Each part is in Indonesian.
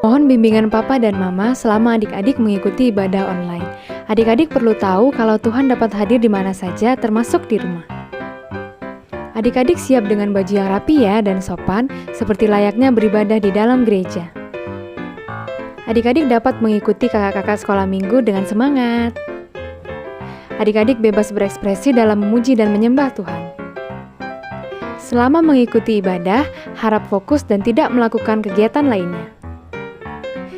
Mohon bimbingan Papa dan Mama selama adik-adik mengikuti ibadah online. Adik-adik perlu tahu kalau Tuhan dapat hadir di mana saja, termasuk di rumah. Adik-adik siap dengan baju yang rapi ya dan sopan, seperti layaknya beribadah di dalam gereja. Adik-adik dapat mengikuti kakak-kakak sekolah minggu dengan semangat. Adik-adik bebas berekspresi dalam memuji dan menyembah Tuhan. Selama mengikuti ibadah, harap fokus dan tidak melakukan kegiatan lainnya.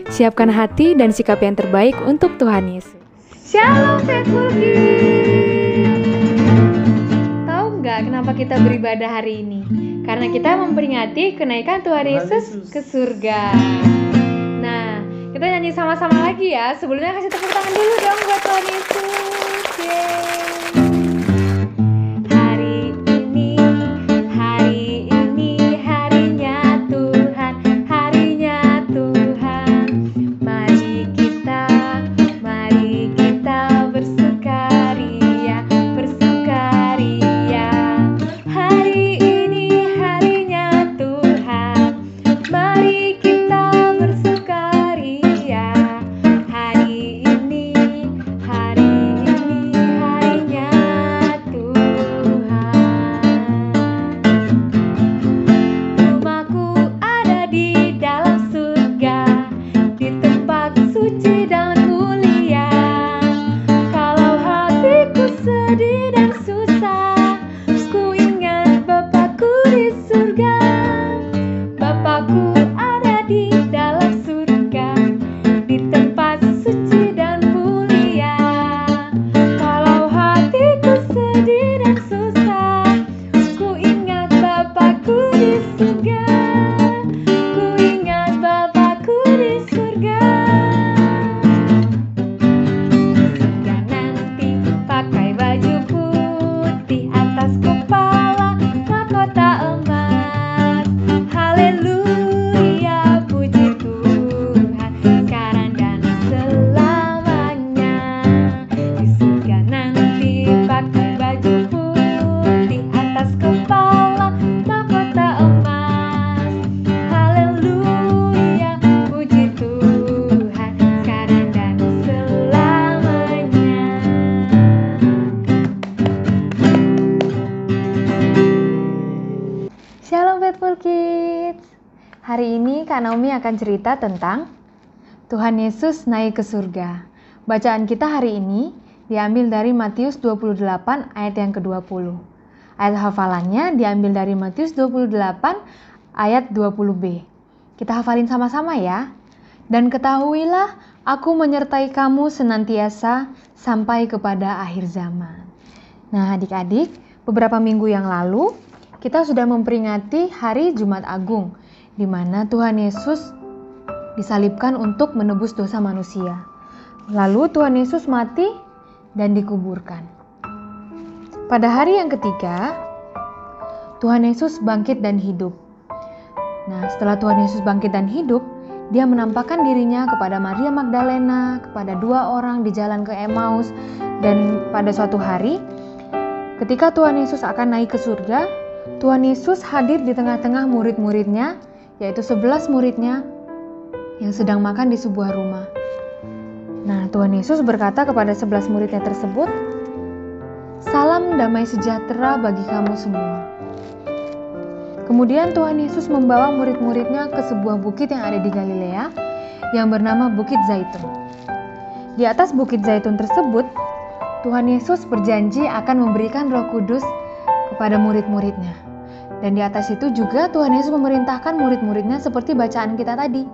Siapkan hati dan sikap yang terbaik untuk Tuhan Yesus. Shalom Faithful Kids! Tahu nggak kenapa kita beribadah hari ini? Karena kita memperingati kenaikan Tuhan Yesus ke surga. Nah, kita nyanyi sama-sama lagi ya. Sebelumnya kasih tepuk tangan dulu dong buat Tuhan Yesus. Yeay! Shalom Faithful Kids. Hari ini Kak Naomi akan cerita tentang Tuhan Yesus naik ke surga. Bacaan kita hari ini diambil dari Matius 28 ayat yang ke-20. Ayat hafalannya diambil dari Matius 28 ayat 20b. Kita hafalin sama-sama ya. Dan ketahuilah aku menyertai kamu senantiasa sampai kepada akhir zaman. Nah adik-adik, beberapa minggu yang lalu kita sudah memperingati hari Jumat Agung, di mana Tuhan Yesus disalibkan untuk menebus dosa manusia. Lalu Tuhan Yesus mati dan dikuburkan. Pada hari yang ketiga, Tuhan Yesus bangkit dan hidup. Nah, setelah Tuhan Yesus bangkit dan hidup, Dia menampakkan dirinya kepada Maria Magdalena, kepada 2 orang di jalan ke Emmaus, dan pada suatu hari, ketika Tuhan Yesus akan naik ke surga, Tuhan Yesus hadir di tengah-tengah murid-muridnya, yaitu 11 muridnya yang sedang makan di sebuah rumah. Nah, Tuhan Yesus berkata kepada 11 muridnya tersebut, "Salam damai sejahtera bagi kamu semua." Kemudian Tuhan Yesus membawa murid-muridnya ke sebuah bukit yang ada di Galilea, yang bernama Bukit Zaitun. Di atas Bukit Zaitun tersebut, Tuhan Yesus berjanji akan memberikan Roh Kudus kepada murid-muridnya. Dan di atas itu juga Tuhan Yesus memerintahkan murid-muridnya seperti bacaan kita tadi.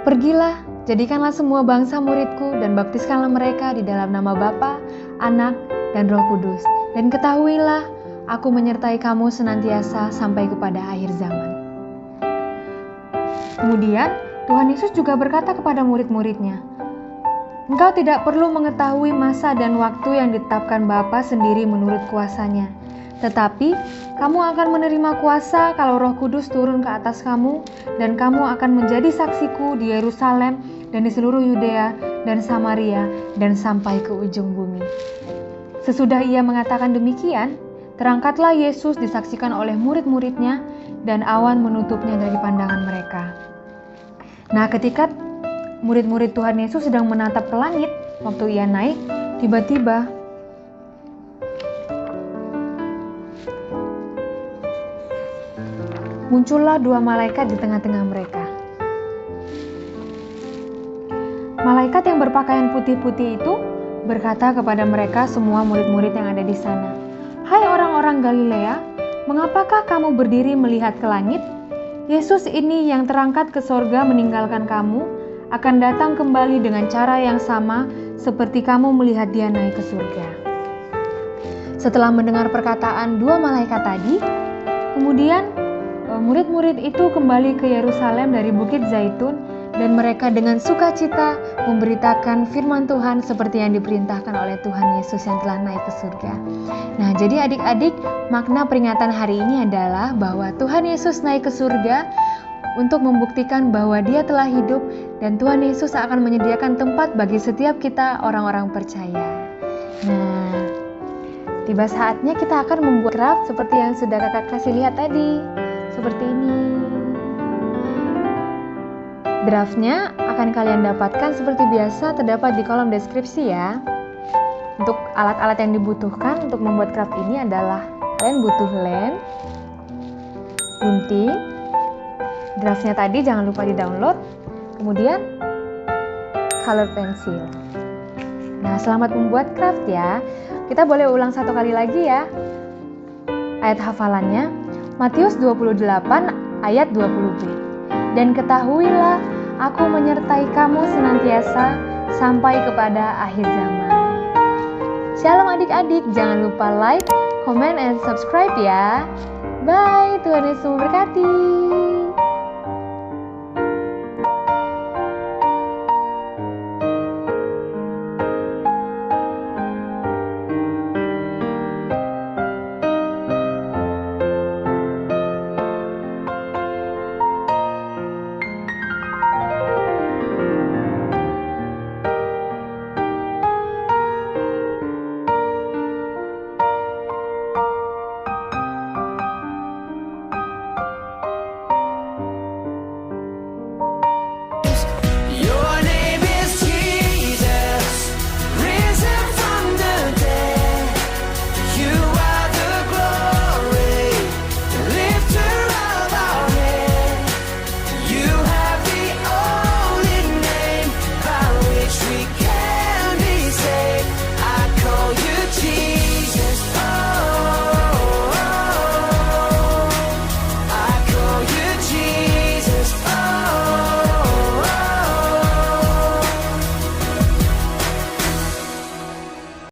"Pergilah, jadikanlah semua bangsa muridku dan baptiskanlah mereka di dalam nama Bapa, Anak, dan Roh Kudus. Dan ketahuilah, aku menyertai kamu senantiasa sampai kepada akhir zaman." Kemudian Tuhan Yesus juga berkata kepada murid-muridnya, "Engkau tidak perlu mengetahui masa dan waktu yang ditetapkan Bapa sendiri menurut kuasanya. Tetapi kamu akan menerima kuasa kalau Roh Kudus turun ke atas kamu, dan kamu akan menjadi saksiku di Yerusalem dan di seluruh Yudea dan Samaria dan sampai ke ujung bumi." Sesudah ia mengatakan demikian, terangkatlah Yesus disaksikan oleh murid-muridnya dan awan menutupnya dari pandangan mereka. Nah, ketika murid-murid Tuhan Yesus sedang menatap ke langit waktu ia naik, tiba-tiba muncullah dua malaikat di tengah-tengah mereka. Malaikat yang berpakaian putih-putih itu berkata kepada mereka semua murid-murid yang ada di sana, "Hai orang-orang Galilea, mengapakah kamu berdiri melihat ke langit? Yesus ini yang terangkat ke sorga meninggalkan kamu, akan datang kembali dengan cara yang sama seperti kamu melihat dia naik ke surga." Setelah mendengar perkataan dua malaikat tadi, kemudian murid-murid itu kembali ke Yerusalem dari Bukit Zaitun, dan mereka dengan sukacita memberitakan firman Tuhan seperti yang diperintahkan oleh Tuhan Yesus yang telah naik ke surga. Nah, jadi adik-adik, makna peringatan hari ini adalah bahwa Tuhan Yesus naik ke surga untuk membuktikan bahwa Dia telah hidup dan Tuhan Yesus akan menyediakan tempat bagi setiap kita orang-orang percaya. Nah, tiba saatnya kita akan membuat craft seperti yang sudah kakak kasih lihat tadi. Seperti ini. Draftnya akan kalian dapatkan seperti biasa terdapat di kolom deskripsi ya. Untuk alat-alat yang dibutuhkan untuk membuat craft ini adalah kalian butuh lem, gunting, draftnya tadi jangan lupa di-download, kemudian color pencil. Nah, selamat membuat craft ya. Kita boleh ulang satu kali lagi ya. Ayat hafalannya Matius 28 ayat 20b. Dan ketahuilah, aku menyertai kamu senantiasa sampai kepada akhir zaman. Shalom adik-adik, jangan lupa like, comment, and subscribe ya. Bye, Tuhan Yesus memberkati.